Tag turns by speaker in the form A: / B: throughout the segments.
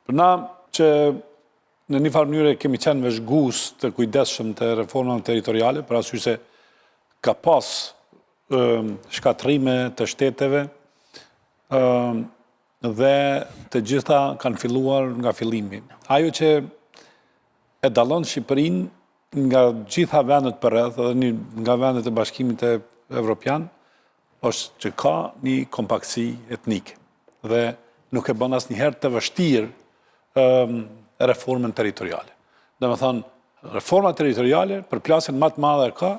A: Për na që në një farë mënyrë kemi qenë vëzhgues të kujdesshëm të reformave territoriale, për arsye se ka pas shkatrime të shteteve dhe të gjitha kanë filluar nga fillimi. Ajo që e dallon Shqipërinë nga gjitha vendet përreth dhe nga vendet e Bashkimit Evropian është që ka një kompaktësi etnike dhe nuk e bën asnjëherë të vështirë reformën territoriale. Domethënë, reforma territoriale përplasjen më të madhe ka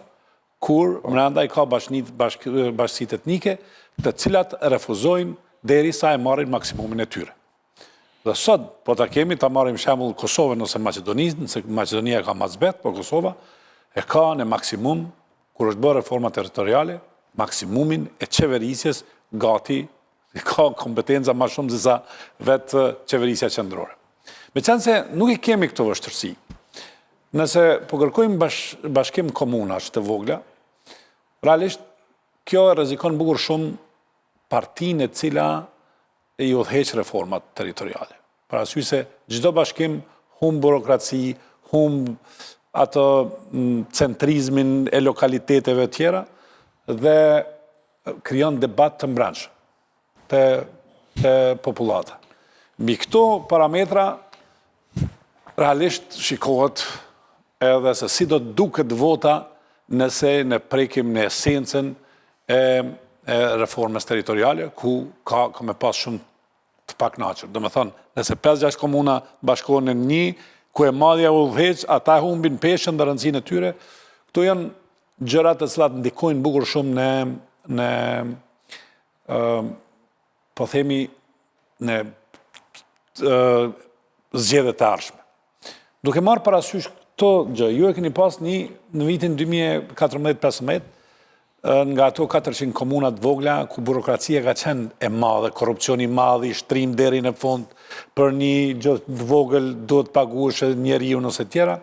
A: kur brenda i ka bashkësitë etnike, të cilat refuzojnë derisa e marrin maksimumin e tyre. Dhe sot, po ta kemi, ta marrim shembull Kosovën ose Maqedonisë, nëse Maqedonia ka mazbet, po Kosova e ka në maksimum, kur është bërë reforma territoriale, maksimumin e qeverisjes gati, ka kompetenca më shumë se sa vetë qeverisja qendrore. Meqense nuk i kemi këto vështirësi. Nëse po kërkojmë bashkim komunash të vogla, realisht kjo e rrezikon bukur shumë partinë e cila e i udhëheq reformat territoriale. Për arsye se çdo bashkim humb burokraci, humb atë centrizmin e lokaliteteve tjera dhe krijon debat të mbrëmshëm te popullata. Mbi këto parametra realisht shikohet edhe se si do të duket vota nëse ne prekim në esencën e reformës territoriale, ku ka me pas shumë të pakënaqur. Domethënë, nëse 5-6 komuna bashkohen në një, ku e madhja udhëheq, ata humbin peshën dhe rëndësinë e tyre, këto janë gjërat të cilat ndikojnë bukur shumë në po themi në zgjedhjet e ardhshme. Duke marrë parasysh këto gjë, ju e keni pas në vitin 2014-15 nga ato 400 komunat vogla ku burokracia ka qenë e madhe, korrupsioni i madh, shtrim deri në fund, për një gjë të vogël duhet paguash njeriu ose tjera.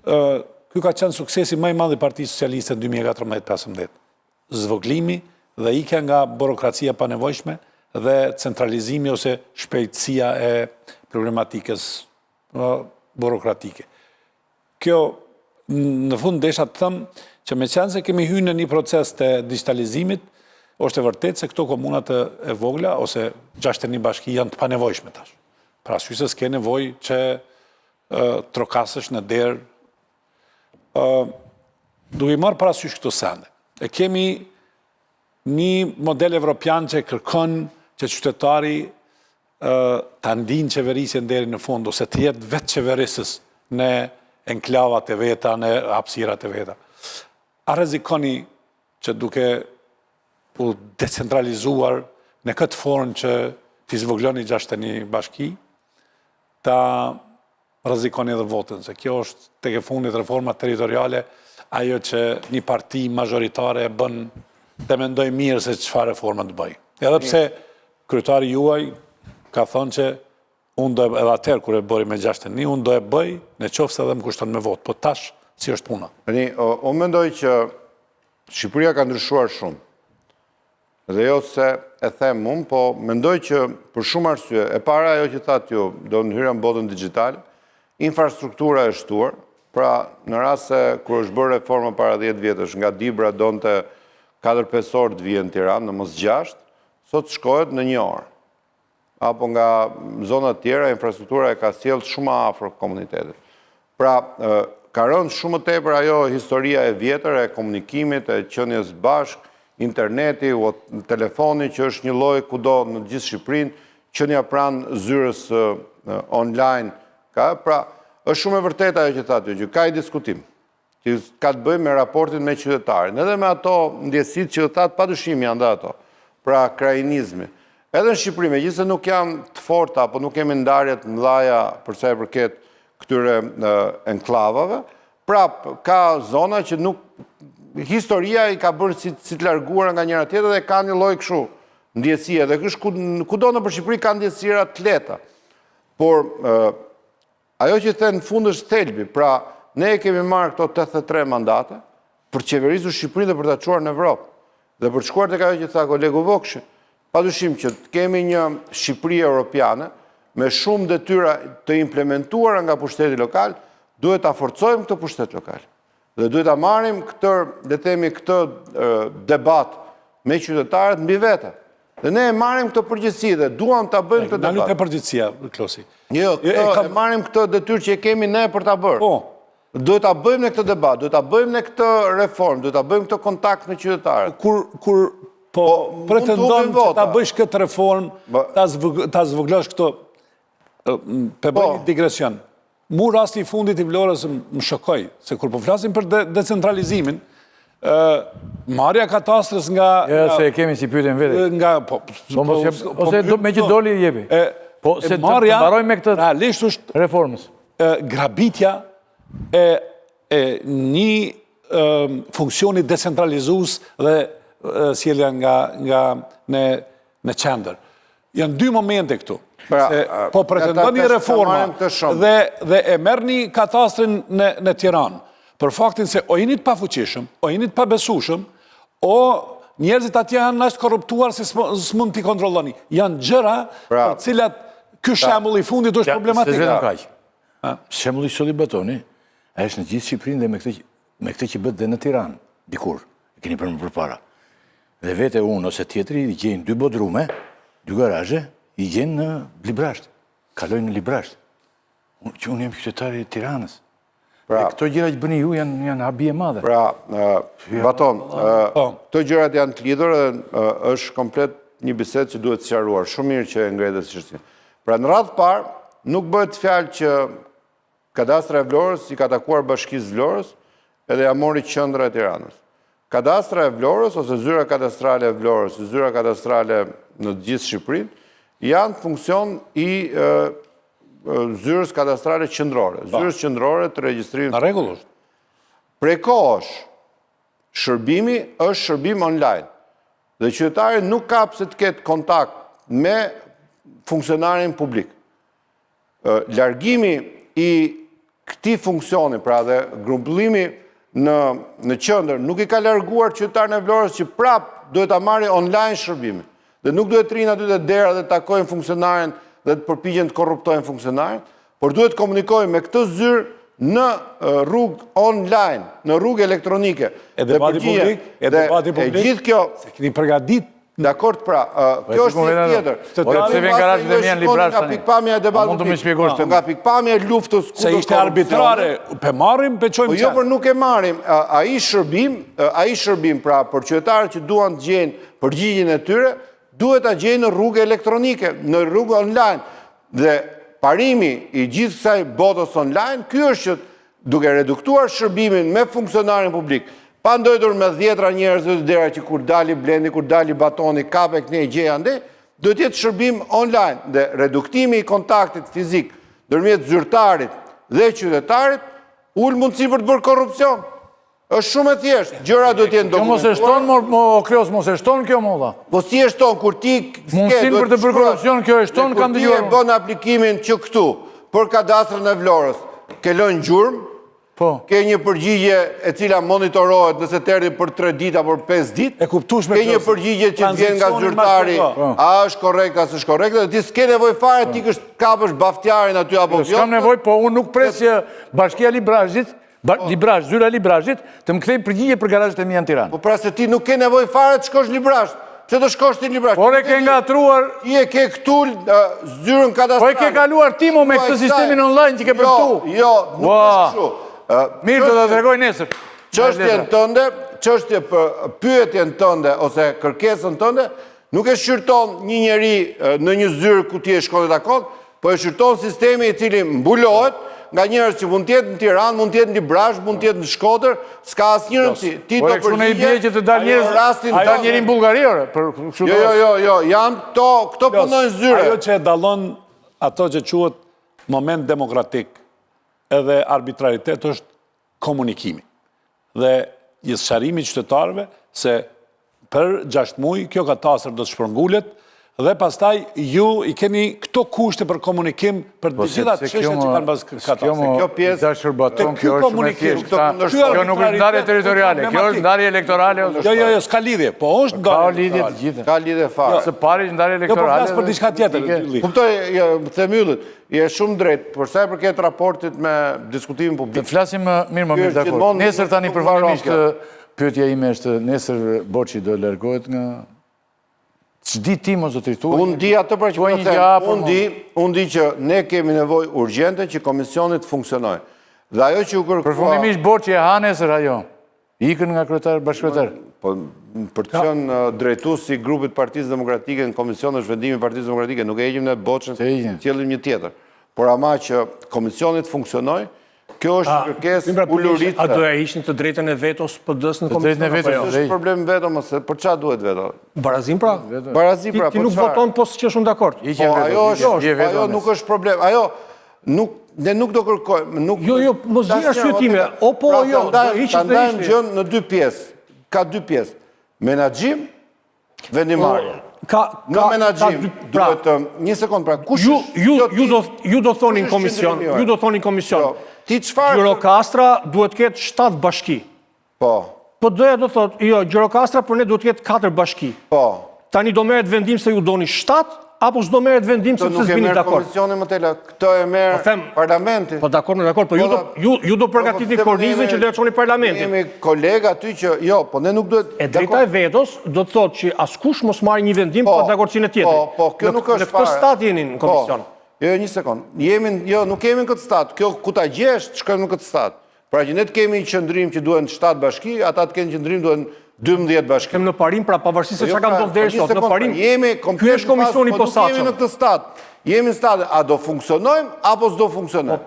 A: Ky ka qenë suksesi më i madh i Partisë Socialiste në 2014-15. Zvoglimi dhe ikja nga burokracia pa nevojshme dhe centralizimi ose shpejtësia e problematikës burokratike. Kjo, në fund desha të them që meqense se kemi hyrë në një proces të digitalizimit, është e vërtetë se këto komunat e vogla ose 61 bashki janë të panevojshme tash. Për arsye se s'ke nevojë që trokasësh në derë. Duke i marrë parasysh këto sende. E kemi një model evropian që kërkon që qytetari ta ndinë qeverisjen deri në fund, ose të jetë vetë qeverisës në enklavat e veta, në hapësirat e veta. A rrezikoni që duke u decentralizuar në këtë formë që t'i zvogloni 61 bashki, ta rrezikoni edhe votën, se kjo është tek e fundit reforma territoriale, ajo që një parti majoritare e bën të mendoj mirë se çfarë reforma të bëj. Edhe pse kryetari juaj ka thënë që unë do edhe atëherë kur e bëri me 61, unë do e bëj në qoftë se edhe më kushton me votë, po tash si është puna?
B: Unë mendoj që Shqipëria ka ndryshuar shumë. Dhe jo se e them unë, po mendoj që për shumë arsye, e para ajo që thatë ju, do në hyrë në botën digital, infrastruktura e shtuar, pra në rast se kur është bërë reforma para 10 vjetësh, nga Dibra donte 4-5 orë të vijë në Tiranë, në mos 6, sot shkohet në 1 orë. Apo nga zonat tjera, infrastruktura e ka sjellë shumë afër komunitetit. Pra, ka rënë shumë tepër ajo historia e vjetër e komunikimit, e qenies bashk, interneti, telefoni që është një lloj kudo në gjithë Shqipërinë, qenia pranë zyrës online. Pra, është shumë e vërtetë ajo që thatë ju, ka i diskutim, që ka të bëjë me raportin me qytetarin, edhe me ato ndjesitë që thatë padyshim janë dhe ato, pra krajinizmi. Edhe në Shqipëri, megjithëse nuk janë të forta, apo nuk kemi ndarjet mëdha për sa i përket këtyre enklavave, prap ka zona që nuk historia i ka bërë si të larguara nga njëra tjetër dhe ka një lloj kështu ndjesie, dhe kudo në Shqipëri ka ndjesira të lehta. Por ajo që thënë në fund është thelbi, pra ne kemi marrë këto 83 mandate për të qeverisur Shqipërinë dhe për ta çuar në Evropë. Dhe për të shkuar tek ajo që tha kolegu Vokshi, padyshim që kemi një Shqipëri europiane me shumë detyra të implementuara nga pushteti lokal, duhet ta forcojmë këtë pushtet lokal. Dhe duhet ta marrim këtë debat me qytetarët mbi vete. Dhe ne e marrim këtë përgjegjësi dhe duam ta bëjmë këtë debat.
A: Nalu te përgjegjësia, Klosi.
B: Jo, e marrim këtë detyrë që e kemi ne për ta bërë.
A: Po.
B: Duhet ta bëjmë në këtë debat, duhet ta bëjmë në këtë reformë, duhet ta bëjmë këtë kontakt me qytetarët.
A: Kur pretendon që ta bësh këtë reformë, ta zvoglosh këto, pe bëj një digresion. Mu rasti i fundit i Vlorës më shokoj, se kur po flasim për decentralizimin, marrja katastrës nga...
C: Ja, se e kemi si pyetjen vete. Ose me që doli i jepi. Po, se të mbarojmë me këtë reformës.
A: Grabitja e një funksioni decentralizues dhe sjellja nga në qendër. Janë dy momente këtu. Po pretendon një reforma dhe e merr një katastrin në Tiranë, për faktin se o jeni të pafuqishëm, o jeni të pabesueshëm, o njerëzit atje janë ashtë korruptuar se s'mund t'i kontrolloni. Janë gjëra për cilat ky shembull i fundit është problematik.
C: Shembulli që sot i batoni, është në gjithë Shqipërinë dhe me këtë që bëtë dhe në Tiranë, dikur, e keni për më përpara. Dhe vete unë ose tjetëri i gjenë 2 bodrume, 2 garazhe, i gjenë në Librasht. Kalojnë në Librasht. Që unë jam qytetari i Tiranës. E këto gjëra që bëni ju janë habi e madhe.
B: Pra, Baton, këto gjërat janë të lidhur dhe është komplet një bisedë që duhet sqaruar. Shumë mirë që e ngretet si çështje. Pra, në radhë parë, nuk bëhet fjalë që kadastra e Vlorës i ka takuar Bashkisë Vlorës edhe ja mori qendra e Tiranës. Kadastra e Vlorës ose zyra kadastrale e Vlorës, zyra kadastrale në gjithë Shqipërinë, janë funksion i zyrës kadastrale qendrore. Zyrës qendrore të regjistrimit.
A: Në rregull është.
B: Prej kohësh, shërbimi është shërbim online. Dhe qytetari nuk ka pse të ketë kontakt me funksionarin publik. Largimi i këtij funksioni, pra dhe grumbullimi në qendër, nuk i ka larguar qytetarin e Vlorës që prap duhet ta marrë online shërbimin. Dhe nuk duhet rinë aty te dera dhe takojnë funksionarin dhe të përpiqen të korruptojnë funksionarin, por duhet të komunikojnë me këtë zyrë në rrugë online, në rrugë elektronike.
A: E debati publik,
B: e gjithë kjo,
A: se keni përgatit.
B: Dakord, pra, kjo është një tjetër.
C: Se vjen garazhet e mia në Librasht tani.
B: Nga pikpamja e debatit.
C: Mund të më shpjegosh
B: nga pikpamja e luftës kundër
A: se ishte arbitrare, pe marrim, pe çojmë.
B: Po jo, por nuk e marrim. Ai shërbim pra për qytetarët që duan të gjejnë përgjigjen e tyre, duhet ta gjejnë në rrugë elektronike, në rrugë online. Dhe parimi i gjithë kësaj botës online, ky është që duke reduktuar shërbimin me funksionarin publik, pa ndojtur me 10 njerëz të dera që kur dali Blendi, kur dali Batoni, kape këne i gjeja ande, do të jetë shërbim online dhe reduktimi i kontaktit fizik ndërmjet zyrtarit dhe qytetarit ul mundësi për të bërë korrupsion. Është shumë e thjeshtë. Gjëra do të jenë dokumentuar.
C: Kjo mos e shton Klos, mos e shton kjo molla.
B: Po si e shton kur ti
C: mundësin për të bërë korrupsion kjo e shton kam dëgjuar.
B: Kur ti e bën aplikimin që këtu për kadastrën e Vlorës, ke lënë gjurmë. Ke një përgjigje e cila monitorohet nëse të erdhi për 3 ditë apo 5 ditë. Ke një përgjigje që vjen nga zyrtari, a është korrekt, a s'është korrekt, dhe ti s'ke nevojë fare ti kapësh baftjarin aty apo jo.
C: S'kam nevojë, po unë nuk pres që Bashkia Librashtit, zyra Librashtit, të më kthej përgjigje për garazhet e mia në Tiranë.
B: Po pra se ti nuk ke nevojë fare të shkosh Librasht. Pse do shkosh ti në Librasht?
C: Por e ke ngatruar.
B: Ti e ke këtu zyrën kadastrale.
C: Po e ke kaluar ti mo me këtë sistemin online që ke për këtu.
B: Jo, nuk është kështu.
C: Mirë do të tregoj nesër.
B: Pyetjen tënde ose kërkesën tënde nuk e shqyrton një njeri në një zyrë ku ti e shkon të takon, po e shqyrton sistemi i cili mbulohet nga njerëz që mund të jetë në Tiranë, mund të jetë në Librasht, mund të jetë në Shkodër, s'ka asnjë rëndësi. Ti do
C: përgjigje që të dal njëri në Bullgari ore.
B: Jo, janë këto punojnë zyre.
A: Ajo që e dallon ato që quhet moment demokratik edhe arbitraritet është komunikimi. Dhe sqarimi i qytetarëve se për 6 muaj kjo katastër do të shpërngullet Dhe pastaj ju i keni këto kushte për komunikim për të gjitha çështjet që kanë bazë këta.
B: Kjo pjesë
C: dashur baton,
A: ky
C: kjo është me
A: komunikim,
C: thjesht.
A: kjo
C: Kjo nuk është ndarje territoriale, kjo është ndarje elektorale.
A: Jo, s'ka lidhje, po është
C: Ka
A: ndarje.
C: lidhje të gjitha.
B: ka lidhje fare.
C: Së pari ndarje
A: Jo, po
C: elektorale.
A: flas për diçka tjetër.
B: Kuptoj, Themyllit, je shumë drejt, për sa i përket raportit me diskutimin
C: Të
B: publik.
C: flasim mirë më mirë, dakord.
B: gjithmonë
C: Nesër tani
B: nuk
C: përfundimisht
B: varon
C: pyetja ime është nesër Boçi do largohet nga ç'di ti mos zotëri tu.
B: Unë di atë për që
C: Thuaj
B: po
C: një
B: them,
C: gjë apo
B: unë di që ne kemi nevojë urgjente që komisionit të funksionojë. Dhe ajo që u kërkua...
C: Përfundimisht Boçi e ha nesër ajo. Ikën nga kryetar bashkëkryetar.
B: Po, për të qenë drejtues i grupit Partisë Demokratike në Komision të Zhvendimit Partisë Demokratike, nuk e heqim në Boçën, qellim një tjetër. Por ama që komisionit funksionojë, kjo është kërkesë uluritse.
D: A do ja hiqni të drejtën e vetos PD-s në komision?
C: drejtën e vetos,
D: apo jo?
B: Është problem vetëm ose për çfarë duhet veto?
D: Barazim pra?
B: Barazi pra,
D: Ti nuk voton po që është unë dakord.
B: Ajo nuk është problem. Ajo ne nuk do kërkojmë,
D: Jo, mos di arsyetime, o po o jo, do hiqet
B: ta
D: dhe
B: ndajmë
D: hiqni.
B: gjën në dy pjesë. Ka dy pjesë. Menaxhim, vendimarrje. Në menaxhim duhet të një sekond pra kush
D: Ju do thoni në komision, ju do thoni në komision.
B: Ti çfarë?
D: Gjirokastra duhet të ketë 7 bashki.
B: Po.
D: Po doja do thotë, jo, Gjirokastra për ne duhet të ketë 4 bashki.
B: Po.
D: Tani do merret vendim se ju doni 7 apo s'do merret vendim se
B: Nuk e
D: s'bini
B: merr
D: dakord.
B: komisioni më tela, këto e merr parlamenti.
D: Po dakord, po ju do përgatitni kornizën që do ja çoni parlamentin.
B: Jemi kolega aty që jo, po ne nuk duhet.
D: E drejta e vetos do të thotë që askush mos marrë një vendim pa dakordsinë e tjetrit.
B: Po, kjo nuk është fare.
D: Në këtë stat jeni në komision.
B: Jo, një sekond. Nuk kemi në këtë stat. Kjo ku ta gjesh, shkojmë në këtë stat. Pra që ne të kemi qëndrim që duhen 7 bashki, ata të kenë qëndrim duhen 12 bashki.
D: Kem në parim, pra pavarësisht se çka ka ndodhur deri sot, në parim. Ky është komisioni i posaçëm.
B: Jemi në këtë stat. Jemi në stat, a do funksionojmë apo s'do funksionojmë?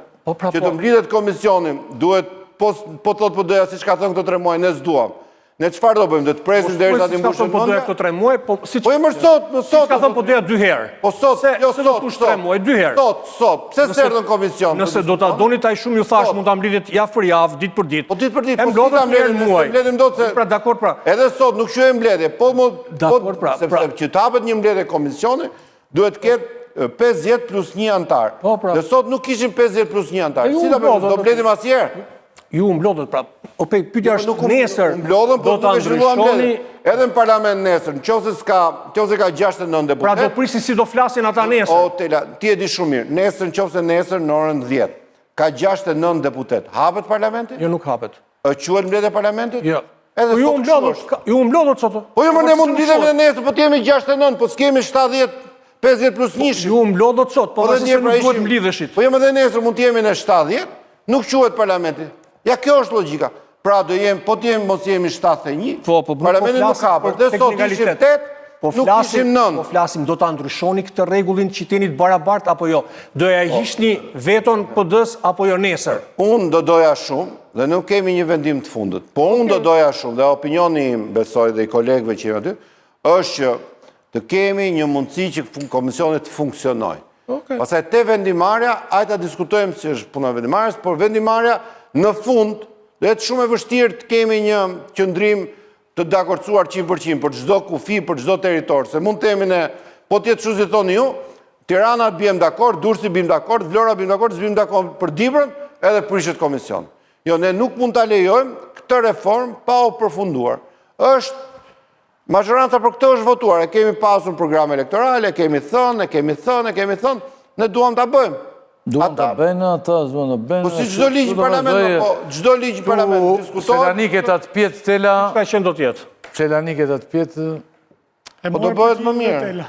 B: Që të mblidhet komisioni, duhet po thotë po doja siç ka thënë këto 3 muaj, ne s'duam. Ne çfarë do bëjmë? Do të presim derisa të mbushim
D: po doja këto 3 muaj, po siç
B: po më sot
D: ka thënë po doja 2 herë.
B: Po sot, jo
D: sot 3 muaj, 2 herë.
B: Sot. Pse s'erdhën komision?
D: Nëse do ta doni taj shumë ju thash mund ta mblidhet javë për javë, ditë për ditë.
B: Po ditë për ditë,
D: po si ta mbledhim muaj.
B: Mbledhim dot se.
D: Pra dakord pra.
B: Edhe sot nuk quhen mbledhje,
D: Dakord pra.
B: Sepse që të hapet një mbledhje komisioni, duhet të ketë 50 plus 1 antar. Dhe sot nuk kishim 50 plus 1 antar. Si ta bëjmë? Do mbledhim asnjëherë.
D: Ju mblodhet pra. Pyetja është nesër.
B: Do ta ndryshoni edhe në parlament nesër. Nëse ka 69 deputet.
D: Pra do prisin si do flasin ata nesër.
B: O Tela, ti e di shumë mirë. Nesër nëse nesër në orën 10 ka 69 deputet. Hapet parlamenti?
D: Jo, nuk hapet.
B: Quhet mbledhje parlamentit?
D: Jo.
B: Edhe
D: ju mblodhet sot.
B: Po jo, ne mund lidhemi nesër, po t'jemi 69, po s'kemi 70, 50 plus 1.
D: Ju mblodhet sot, po se nuk duhet mblidheshit.
B: Po jemi edhe nesër mund t'jemi në 70, nuk quhet parlamenti. Ja, kjo është logjika. Pra do jemi, po t'jemi mos jemi 71, parlamenti nuk hapet. Dhe sot ishim 8, nuk ishim 9.
D: Po flasim, do ta ndryshoni këtë rregullin që jeni të barabart apo jo? Do ja hiqni veton PD-s apo jo nesër?
B: Unë do doja shumë, dhe nuk kemi një vendim të fundit, po unë do doja shumë, dhe opinioni im, besoj dhe i kolegëve që jemi aty, është që të kemi një mundësi që komisionit të funksionoj. Pastaj te vendimarja, ajta diskutojmë si është puna vendimarjes, por vendimarja në fund, dhe të shumë e vështirë të kemi një qëndrim të dakordsuar 100% për çdo kufi, për çdo territor, se mund të jemi ne, po t'jetë shu si thoni ju, Tirana bjem dakord, Durrësi bjem dakord, Vlora bjem dakord, s'bjem dakord për Dibrën, edhe prishet komision. Jo, ne nuk mund ta lejojmë këtë reformë pa u përfunduar. Majoranca për këtë është votuar, e kemi pasur program elektoral, e kemi thënë, ne duam ta bëjmë.
C: Duam ta bëjnë ata, s'duam ta bëjnë.
B: Po si çdo ligj parlament, po çdo ligj parlament diskutohet.
C: Selaniket atë pjetë Tela.
D: Çka qenë do të jetë?
C: Selaniket atë pjetë.
B: Po do bëhet më mirë.